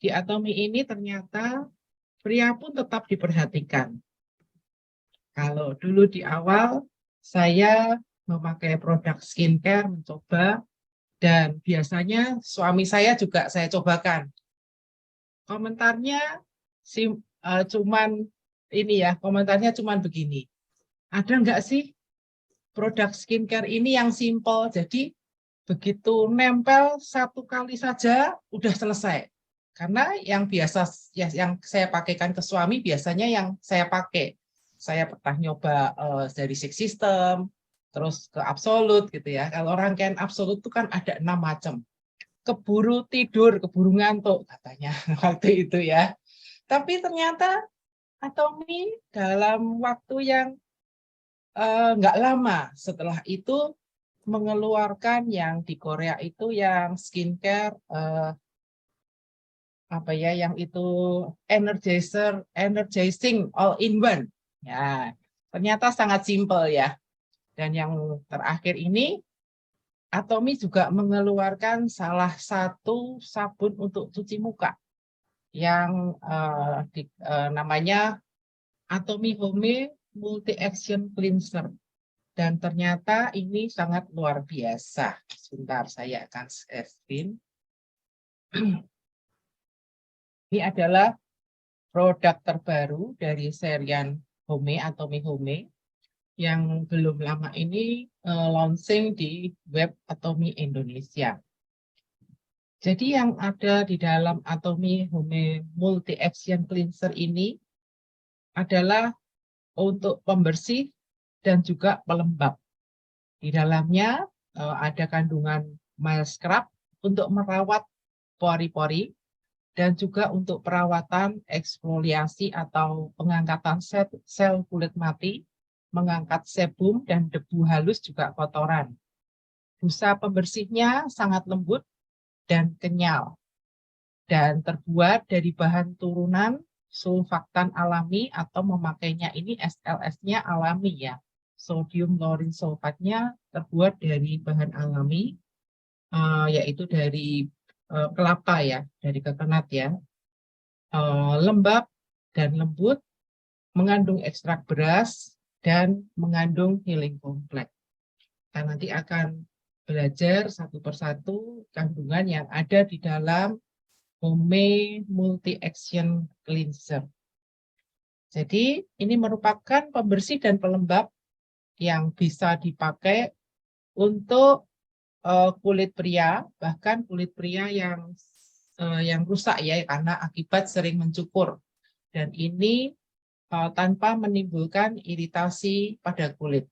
Di Atomy ini ternyata pria pun tetap diperhatikan. Kalau dulu di awal saya memakai produk skincare, mencoba, dan biasanya suami saya juga saya cobakan. Komentarnya cuman ini ya, komentarnya cuman begini. Ada nggak sih produk skincare ini yang simple, jadi begitu nempel satu kali saja udah selesai. Karena yang biasa ya, yang saya pakaikan ke suami biasanya yang saya pakai. Saya pernah nyoba dari Six System, terus ke Absolute gitu ya. Kalau rangkaian Absolute itu kan ada 6 macam. Keburu tidur, keburu ngantuk katanya waktu itu ya. Tapi ternyata Atomy dalam waktu yang nggak lama setelah itu mengeluarkan yang di Korea itu yang skincare apa ya, yang itu energizing all in one. Ya, ternyata sangat simpel ya. Dan yang terakhir ini Atomy juga mengeluarkan salah satu sabun untuk cuci muka yang namanya Atomy Home Multi Action Cleanser. Dan ternyata ini sangat luar biasa. Sebentar, saya akan share screen. Ini adalah produk terbaru dari serian Home, Atomy Home, yang belum lama ini launching di web Atomy Indonesia. Jadi yang ada di dalam Atomy Home Multi Action Cleanser ini adalah untuk pembersih dan juga pelembab. Di dalamnya ada kandungan mild scrub untuk merawat pori-pori dan juga untuk perawatan eksfoliasi atau pengangkatan sel kulit mati, mengangkat sebum dan debu halus juga kotoran. Busa pembersihnya sangat lembut dan kenyal dan terbuat dari bahan turunan sulfaktan alami atau memakainya ini SLS-nya alami ya. Sodium lauryl sulfatnya terbuat dari bahan alami, yaitu dari kelapa ya, dari coconut ya. Lembab dan lembut, mengandung ekstrak beras, dan mengandung healing complex. Kita nanti akan belajar satu persatu kandungan yang ada di dalam Home Multi Action Cleanser. Jadi ini merupakan pembersih dan pelembab yang bisa dipakai untuk kulit pria, bahkan kulit pria yang rusak ya karena akibat sering mencukur. Dan ini tanpa menimbulkan iritasi pada kulit.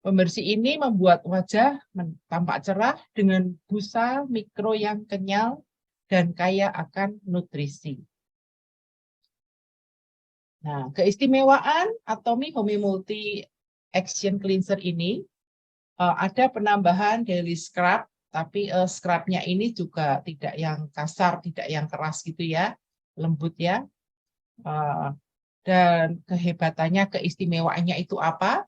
Pembersih ini membuat wajah tampak cerah dengan busa mikro yang kenyal dan kaya akan nutrisi. Nah, keistimewaan Atomy Home Multi Action Cleanser ini ada penambahan daily scrub, tapi scrubnya ini juga tidak yang kasar, tidak yang keras gitu ya, lembut ya. Dan kehebatannya, keistimewaannya itu apa?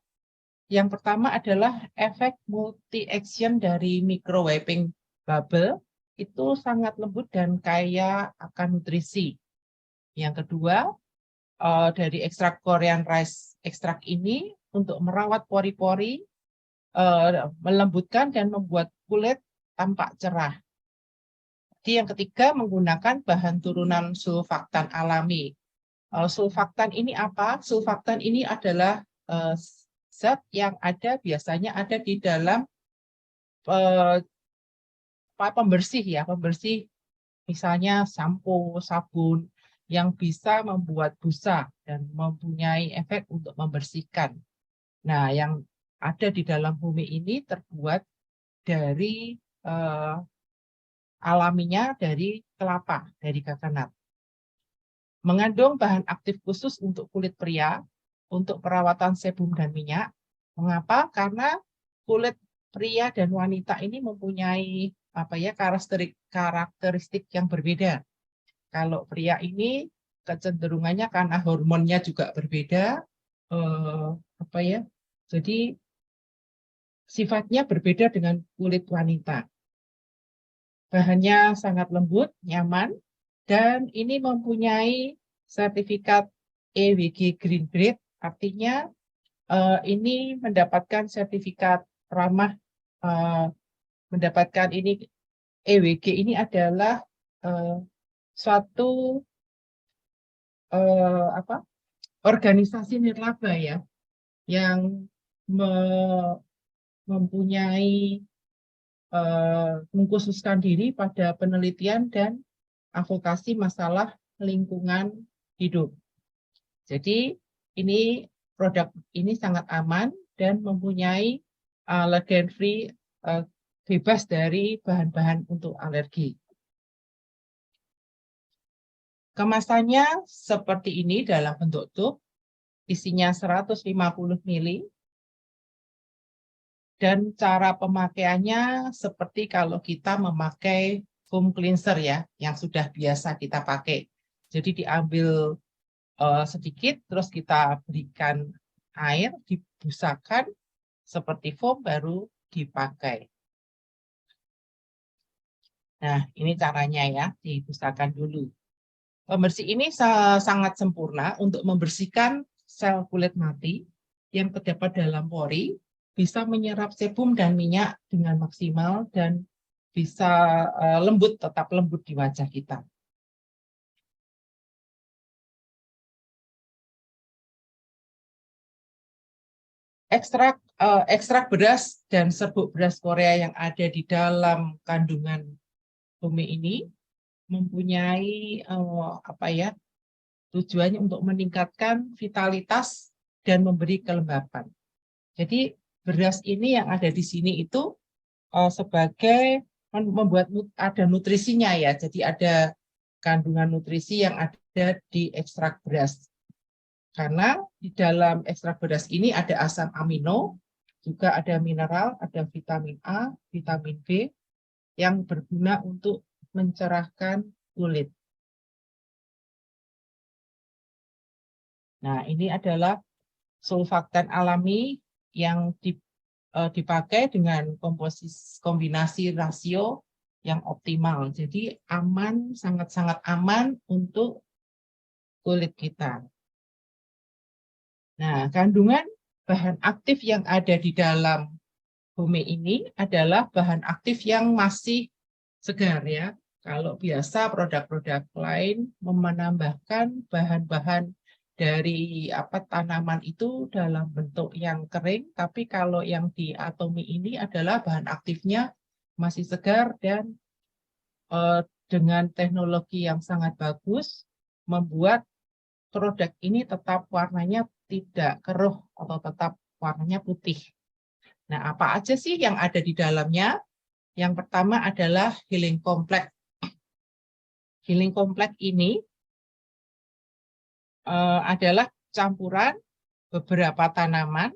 Yang pertama adalah efek multi-action dari micro wiping bubble, itu sangat lembut dan kaya akan nutrisi. Yang kedua, dari ekstrak Korean rice ekstrak ini untuk merawat pori-pori, melembutkan dan membuat kulit tampak cerah. Jadi yang ketiga, menggunakan bahan turunan sulfaktan alami. Sulfaktan ini apa? Sulfaktan ini adalah zat yang biasanya ada di dalam pembersih ya, pembersih misalnya sampo, sabun yang bisa membuat busa dan mempunyai efek untuk membersihkan. Nah, yang ada di dalam Home ini terbuat dari alaminya dari kelapa, dari coconut. Mengandung bahan aktif khusus untuk kulit pria, untuk perawatan sebum dan minyak. Mengapa? Karena kulit pria dan wanita ini mempunyai karakteristik yang berbeda. Kalau pria ini kecenderungannya karena hormonnya juga berbeda, jadi sifatnya berbeda dengan kulit wanita. Bahannya sangat lembut, nyaman, dan ini mempunyai sertifikat EWG Green Grade, artinya ini mendapatkan sertifikat ramah, mendapatkan ini EWG ini adalah suatu organisasi nirlaba ya, yang mempunyai mengkhususkan diri pada penelitian dan advokasi masalah lingkungan hidup. Jadi ini produk ini sangat aman dan mempunyai allergen free, bebas dari bahan-bahan untuk alergi. Kemasannya seperti ini dalam bentuk tub, isinya 150 ml, dan cara pemakaiannya seperti kalau kita memakai foam cleanser ya, yang sudah biasa kita pakai. Jadi diambil sedikit, terus kita berikan air, dibusakan seperti foam, baru dipakai. Nah, ini caranya ya, dibusakan dulu. Pembersih ini sangat sempurna untuk membersihkan sel kulit mati yang terdapat dalam pori, bisa menyerap sebum dan minyak dengan maksimal, dan bisa lembut, tetap lembut di wajah kita. Ekstrak beras dan serbuk beras Korea yang ada di dalam kandungan Home ini mempunyai tujuannya untuk meningkatkan vitalitas dan memberi kelembapan. Jadi beras ini yang ada di sini itu sebagai membuat ada nutrisinya ya. Jadi ada kandungan nutrisi yang ada di ekstrak beras. Karena di dalam ekstrak beras ini ada asam amino, juga ada mineral, ada vitamin A, vitamin B yang berguna untuk mencerahkan kulit. Nah, ini adalah sulfaktan alami yang dipakai dengan kombinasi rasio yang optimal. Jadi aman, sangat-sangat aman untuk kulit kita. Nah, kandungan bahan aktif yang ada di dalam Home ini adalah bahan aktif yang masih segar ya. Kalau biasa produk-produk lain menambahkan bahan-bahan dari tanaman itu dalam bentuk yang kering, tapi kalau yang di Atomy ini adalah bahan aktifnya masih segar dan dengan teknologi yang sangat bagus membuat produk ini tetap warnanya tidak keruh atau tetap warnanya putih. Nah, apa aja sih yang ada di dalamnya? Yang pertama adalah Healing Complex. Healing Complex ini adalah campuran beberapa tanaman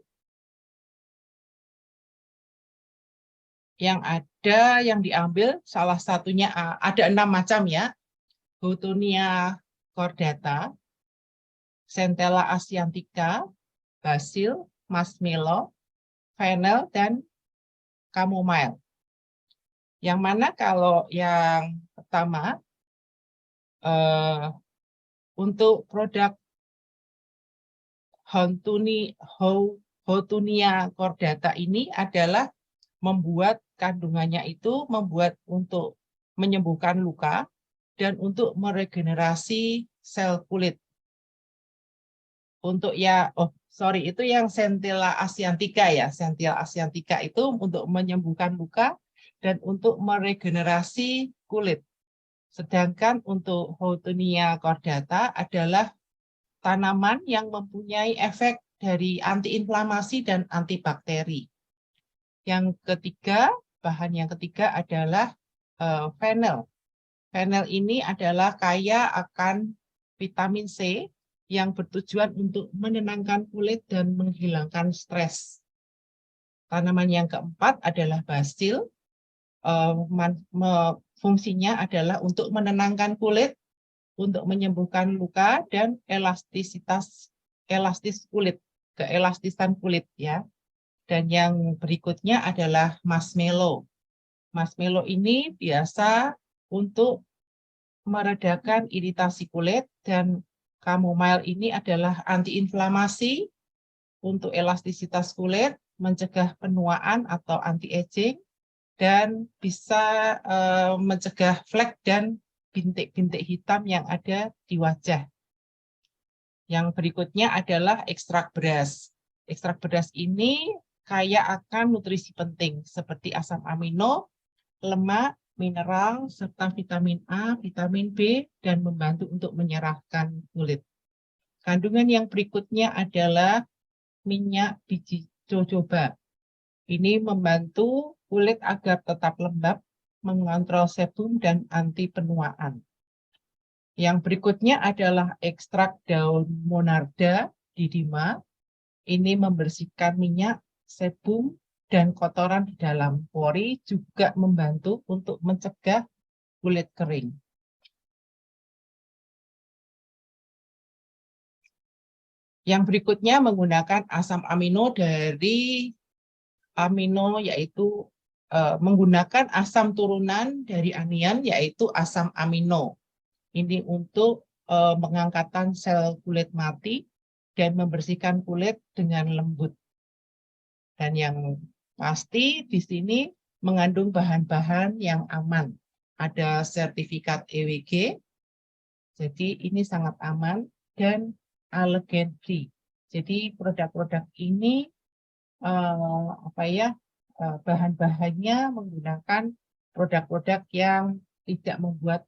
yang ada, yang diambil salah satunya ada 6 macam ya. Houtonia cordata, Centella asiatica, basil, marshmallow, fennel, dan chamomile. Yang mana kalau yang pertama untuk produk Houtonia cordata ini adalah membuat kandungannya itu membuat untuk menyembuhkan luka dan untuk meregenerasi sel kulit. Untuk itu yang Centella asiatica ya. Centella asiatica itu untuk menyembuhkan luka dan untuk meregenerasi kulit. Sedangkan untuk Houtonia cordata adalah tanaman yang mempunyai efek dari antiinflamasi dan antibakteri. Yang ketiga, bahan yang ketiga adalah fennel. Fennel ini adalah kaya akan vitamin C yang bertujuan untuk menenangkan kulit dan menghilangkan stres. Tanaman yang keempat adalah basil. Fungsinya adalah untuk menenangkan kulit, untuk menyembuhkan luka dan keelastisan kulit ya. Dan yang berikutnya adalah marshmallow. Marshmallow ini biasa untuk meredakan iritasi kulit, dan chamomile ini adalah antiinflamasi untuk elastisitas kulit, mencegah penuaan atau anti-aging, dan bisa mencegah flek dan bintik-bintik hitam yang ada di wajah. Yang berikutnya adalah ekstrak beras. Ekstrak beras ini kaya akan nutrisi penting seperti asam amino, lemak, mineral, serta vitamin A, vitamin B, dan membantu untuk menyerahkan kulit. Kandungan yang berikutnya adalah minyak biji jojoba. Ini membantu kulit agar tetap lembab, mengontrol sebum, dan anti penuaan. Yang berikutnya adalah ekstrak daun monarda didima. Ini membersihkan minyak, sebum, dan kotoran di dalam pori, juga membantu untuk mencegah kulit kering. Yang berikutnya menggunakan asam amino dari amino, yaitu menggunakan asam turunan dari anian, yaitu asam amino. Ini untuk pengangkatan sel kulit mati dan membersihkan kulit dengan lembut. Dan yang pasti di sini mengandung bahan-bahan yang aman. Ada sertifikat EWG, jadi ini sangat aman, dan allergen free. Jadi produk-produk ini bahan-bahannya menggunakan produk-produk yang tidak membuat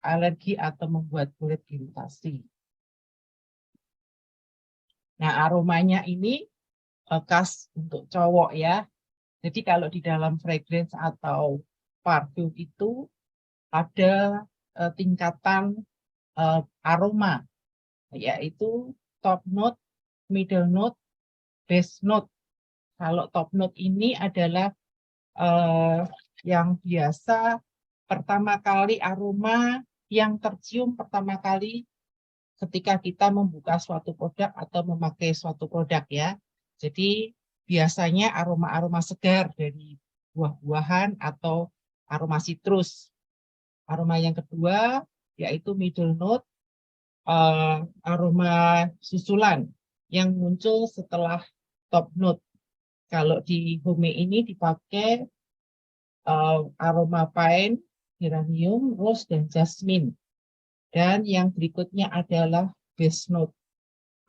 alergi atau membuat kulit iritasi. Nah, aromanya ini khas untuk cowok ya. Jadi kalau di dalam fragrance atau parfum itu ada tingkatan aroma, yaitu top note, middle note, base note. Kalau top note ini adalah yang biasa pertama kali aroma yang tercium pertama kali ketika kita membuka suatu produk atau memakai suatu produk ya. Jadi biasanya aroma-aroma segar dari buah-buahan atau aroma citrus. Aroma yang kedua yaitu middle note, aroma susulan yang muncul setelah top note. Kalau di Home ini dipakai aroma pine, geranium, rose, dan jasmine. Dan yang berikutnya adalah base note,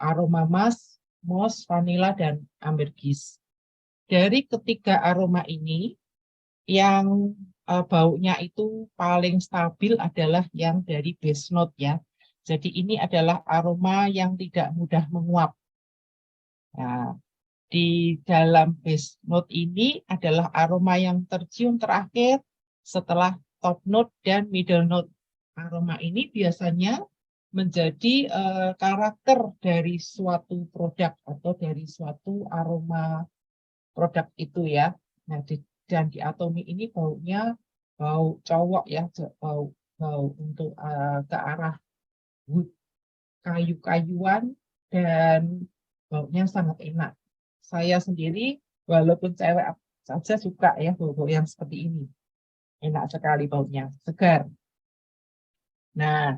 aroma musk, moss, vanilla, dan ambergris. Dari ketiga aroma ini, yang baunya itu paling stabil adalah yang dari base note ya. Jadi ini adalah aroma yang tidak mudah menguap. Nah, di dalam base note ini adalah aroma yang tercium terakhir setelah top note dan middle note. Aroma ini biasanya menjadi karakter dari suatu produk atau dari suatu aroma produk itu ya. Nah, dan di Atomy ini baunya bau cowok ya, bau untuk ke arah wood, kayu-kayuan, dan baunya sangat enak. Saya sendiri walaupun cewek saja suka ya bau-bau yang seperti ini. Enak sekali baunya, segar. Nah,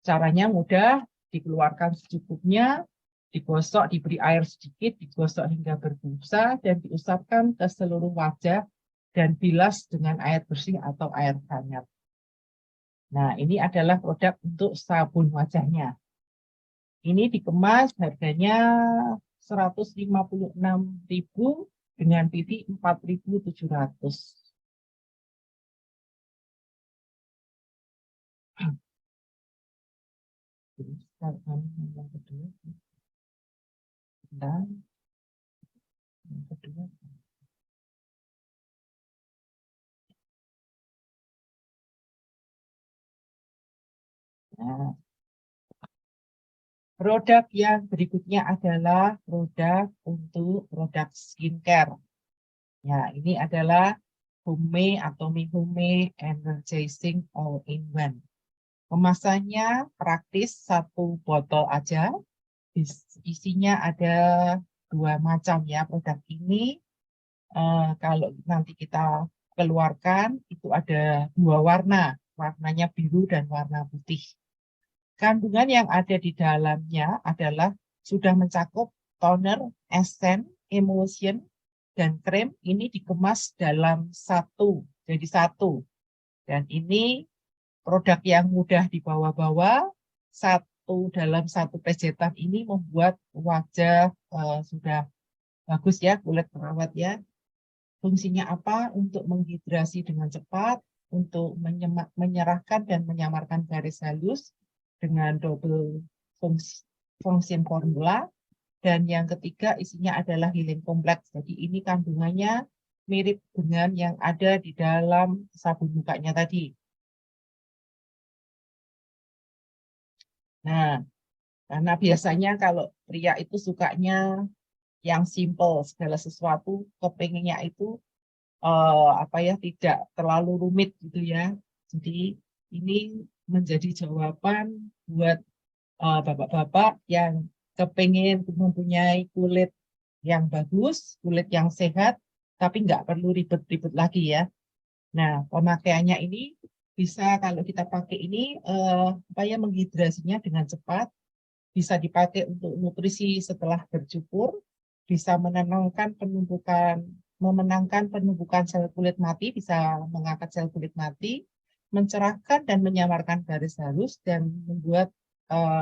caranya mudah, dikeluarkan secukupnya, digosok, diberi air sedikit, digosok hingga berbusa, dan diusapkan ke seluruh wajah, dan bilas dengan air bersih atau air hangat. Nah, ini adalah produk untuk sabun wajahnya. Ini dikemas harganya 156.000 dengan PV 4.700. Yang kedua, dan yang kedua. Nah, produk yang berikutnya adalah produk untuk produk skincare. Ya, ini adalah Home atau Home Energizing All-in-One. Kemasannya praktis, satu botol aja. Isinya ada 2 macam ya produk ini. Kalau nanti kita keluarkan itu ada dua warna, warnanya biru dan warna putih. Kandungan yang ada di dalamnya adalah sudah mencakup toner, essence, emulsion, dan krem. Ini dikemas dalam jadi satu. Dan ini produk yang mudah dibawa-bawa, dalam satu pejetan ini membuat wajah sudah bagus ya, kulit terawat ya. Fungsinya apa? Untuk menghidrasi dengan cepat, untuk menyerahkan dan menyamarkan garis halus dengan double function formula. Dan yang ketiga isinya adalah healing kompleks. Jadi ini kandungannya mirip dengan yang ada di dalam sabun mukanya tadi. Nah, karena biasanya kalau pria itu sukanya yang simple, segala sesuatu kepengennya itu tidak terlalu rumit gitu ya. Jadi ini menjadi jawaban buat bapak-bapak yang kepengen mempunyai kulit yang bagus, kulit yang sehat, tapi nggak perlu ribet-ribet lagi ya. Nah, pemakaiannya ini bisa kalau kita pakai ini menghidrasinya dengan cepat, bisa dipakai untuk nutrisi setelah bercukur, bisa memenangkan penumpukan sel kulit mati, bisa mengangkat sel kulit mati, mencerahkan dan menyamarkan garis halus, dan membuat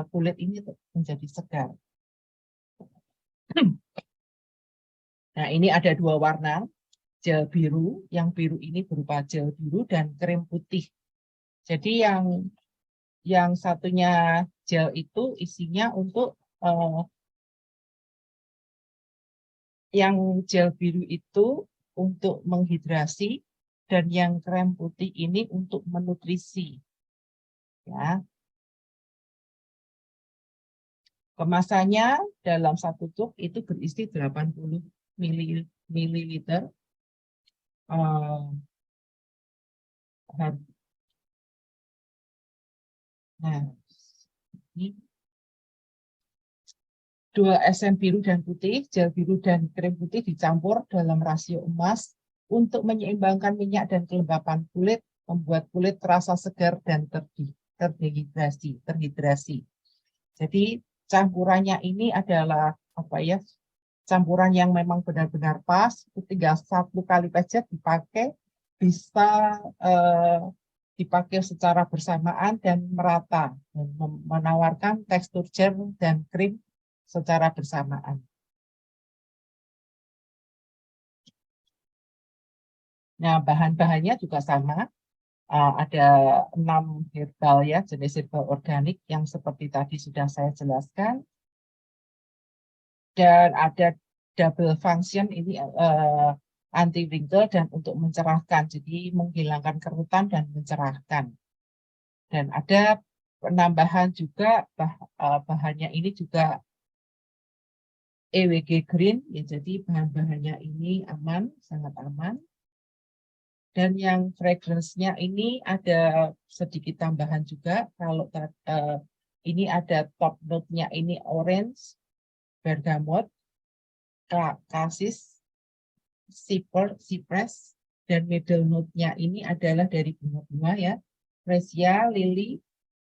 kulit ini menjadi segar. Nah, ini ada dua warna, gel biru, yang biru ini berupa gel biru dan krem putih. Jadi yang satunya gel itu isinya untuk yang gel biru itu untuk menghidrasi dan yang krem putih ini untuk menutrisi. Ya. Kemasannya dalam satu tube itu berisi 80 ml. Nah, ini dua esen biru dan putih, gel biru dan krem putih dicampur dalam rasio emas untuk menyeimbangkan minyak dan kelembapan kulit, membuat kulit terasa segar dan terhidrasi. Jadi campurannya ini adalah campuran yang memang benar-benar pas. Tinggal satu kali pijat dipakai, bisa dipakai secara bersamaan dan merata, dan menawarkan tekstur gel dan krim secara bersamaan. Nah, bahan-bahannya juga sama. Ada 6 herbal ya, jenis herbal organik yang seperti tadi sudah saya jelaskan. Dan ada double function, ini anti wrinkle dan untuk mencerahkan, jadi menghilangkan kerutan dan mencerahkan. Dan ada penambahan juga bahannya ini juga EWG Green, ya, jadi bahan-bahannya ini aman, sangat aman. Dan yang fragrance-nya ini ada sedikit tambahan juga. Kalau ini ada top note-nya ini orange, bergamot, cassis, cypress, dan middle note-nya ini adalah dari bunga-bunga ya, freesia, lily,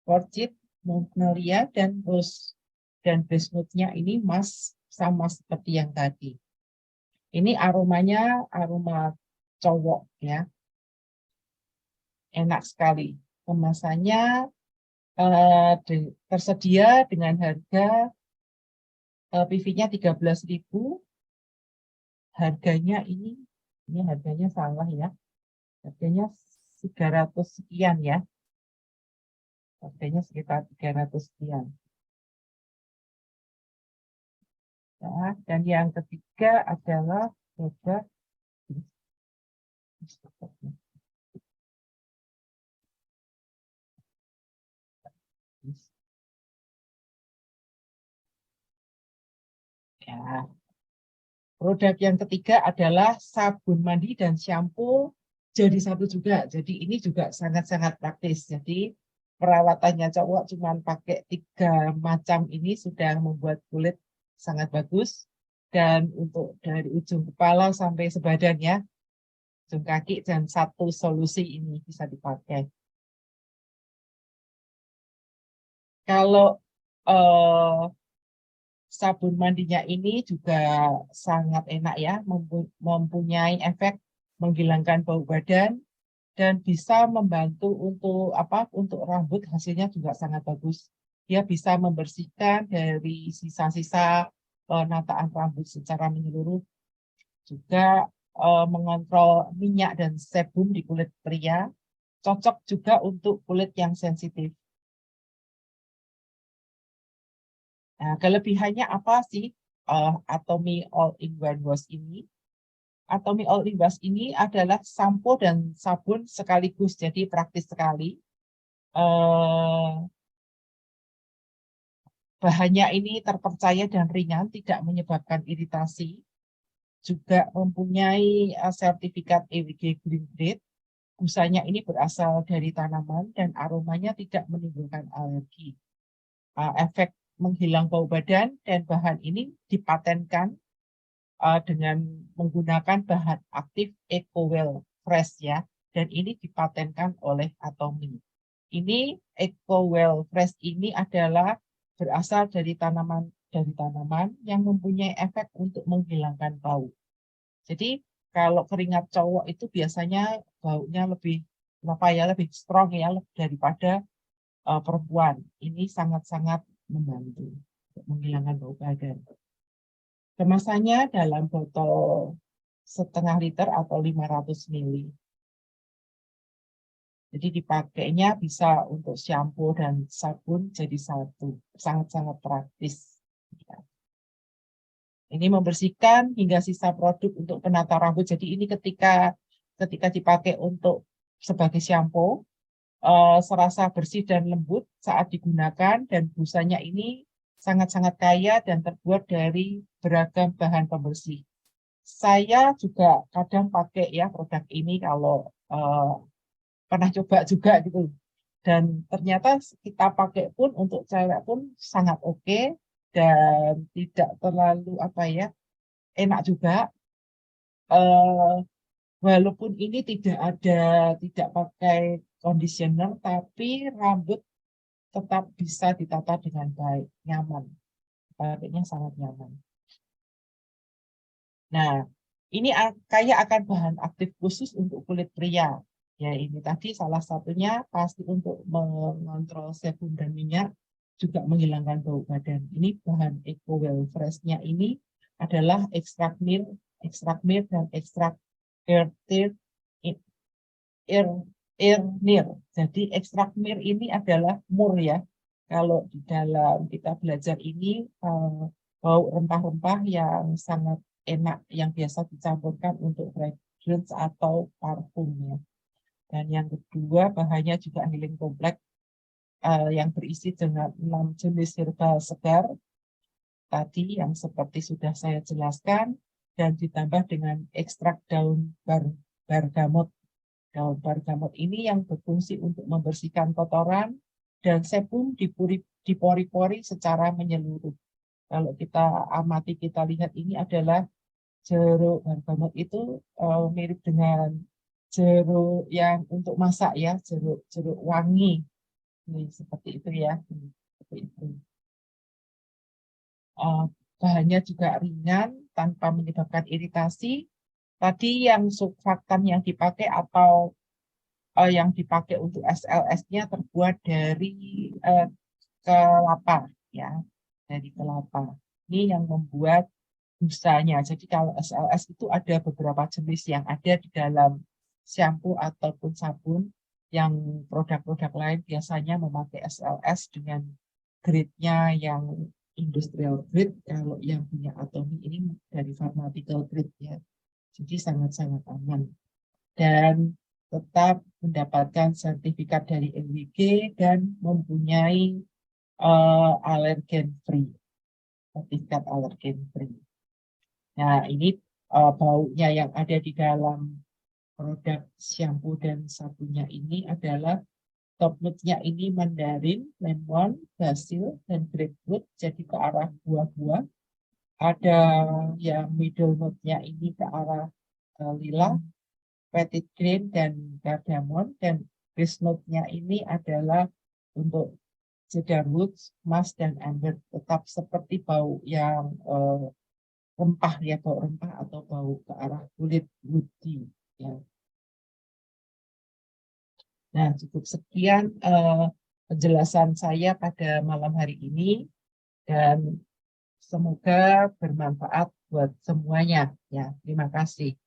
orchid, magnolia, dan rose. Dan base note-nya ini sama seperti yang tadi. Ini aromanya aroma cowok ya, enak sekali. Kemasannya tersedia dengan harga PV-nya 13.000. Harganya ini harganya salah ya. Harganya 300 sekian ya. Harganya sekitar 300 sekian. Ya, dan yang ketiga adalah produk ya. Produk yang ketiga adalah sabun mandi dan shampoo jadi satu juga. Jadi ini juga sangat-sangat praktis. Jadi perawatannya cowok cuma pakai 3 macam ini sudah membuat kulit sangat bagus. Dan untuk dari ujung kepala sampai sebadan ya, ujung kaki, dan satu solusi ini bisa dipakai. Kalau sabun mandinya ini juga sangat enak ya, mempunyai efek menghilangkan bau badan dan bisa membantu untuk untuk rambut, hasilnya juga sangat bagus. Dia bisa membersihkan dari sisa-sisa penataan rambut secara menyeluruh, juga mengontrol minyak dan sebum di kulit pria, cocok juga untuk kulit yang sensitif. Nah, kelebihannya apa sih Atomy All-in-One Wash ini? Atomy All-in Wash ini adalah sampo dan sabun sekaligus, jadi praktis sekali. Bahannya ini terpercaya dan ringan, tidak menyebabkan iritasi. Juga mempunyai sertifikat EWG Green Grade. Busanya ini berasal dari tanaman dan aromanya tidak menimbulkan alergi. Efek menghilang bau badan, dan bahan ini dipatenkan dengan menggunakan bahan aktif EcoWell Fresh ya, dan ini dipatenkan oleh Atomy. Ini EcoWell Fresh ini adalah berasal dari tanaman yang mempunyai efek untuk menghilangkan bau. Jadi kalau keringat cowok itu biasanya baunya lebih lebih strong ya daripada perempuan. Ini sangat-sangat membantu untuk menghilangkan bau badan. Kemasannya dalam botol 0,5 liter atau 500 ml. Jadi dipakainya bisa untuk shampoo dan sabun jadi satu. Sangat-sangat praktis. Ini membersihkan hingga sisa produk untuk penata rambut. Jadi ini ketika dipakai untuk sebagai shampoo, serasa bersih dan lembut saat digunakan, dan busanya ini sangat-sangat kaya dan terbuat dari beragam bahan pembersih. Saya juga kadang pakai ya produk ini kalau pernah coba juga gitu. Dan ternyata kita pakai pun untuk cewek pun sangat oke, dan tidak terlalu enak juga. Walaupun ini tidak pakai conditioner, tapi rambut tetap bisa ditata dengan baik, nyaman. Pakainya sangat nyaman. Nah, ini kaya akan bahan aktif khusus untuk kulit pria. Ya, ini tadi salah satunya pasti untuk mengontrol sebum dan minyak, juga menghilangkan bau badan. Ini bahan EcoWell Fresh-nya ini adalah ekstrak mir, dan ekstrak Irnir. Jadi ekstrak mir ini adalah mur ya. Kalau di dalam kita belajar ini bau rempah-rempah yang sangat enak yang biasa dicampurkan untuk fragrance atau parfum ya. Dan yang kedua bahannya juga healing kompleks yang berisi dengan 6 jenis herbal segar tadi yang seperti sudah saya jelaskan, dan ditambah dengan ekstrak daun bergamot. Daun bergamot ini yang berfungsi untuk membersihkan kotoran dan sebum di pori-pori secara menyeluruh. Kalau kita amati, kita lihat ini adalah jeruk bergamot itu mirip dengan jeruk yang untuk masak ya, jeruk wangi. Ini seperti itu ya. Seperti itu. Bahannya juga ringan tanpa menyebabkan iritasi. Tadi yang surfaktan yang dipakai atau yang dipakai untuk SLS-nya terbuat dari kelapa ya, dari kelapa. Ini yang membuat busanya. Jadi kalau SLS itu ada beberapa jenis yang ada di dalam shampoo ataupun sabun. Yang produk-produk lain biasanya memakai SLS dengan grade-nya yang industrial grade. Kalau yang punya Atomy ini dari pharmaceutical grade ya. Jadi sangat-sangat aman. Dan tetap mendapatkan sertifikat dari EWG dan mempunyai alergen free, sertifikat alergen free. Nah, ini baunya yang ada di dalam produk shampoo dan sabunnya ini adalah top note-nya ini mandarin, lemon, basil, dan grapefruit, jadi ke arah buah-buah. Ada yang middle note-nya ini ke arah lila, petit grain dan cardamom, dan base note-nya ini adalah untuk cedarwood, musk, dan amber, tetap seperti bau yang rempah ya, bau rempah atau bau ke arah kulit woody ya. Nah, cukup sekian penjelasan saya pada malam hari ini, dan semoga bermanfaat buat semuanya ya. Terima kasih.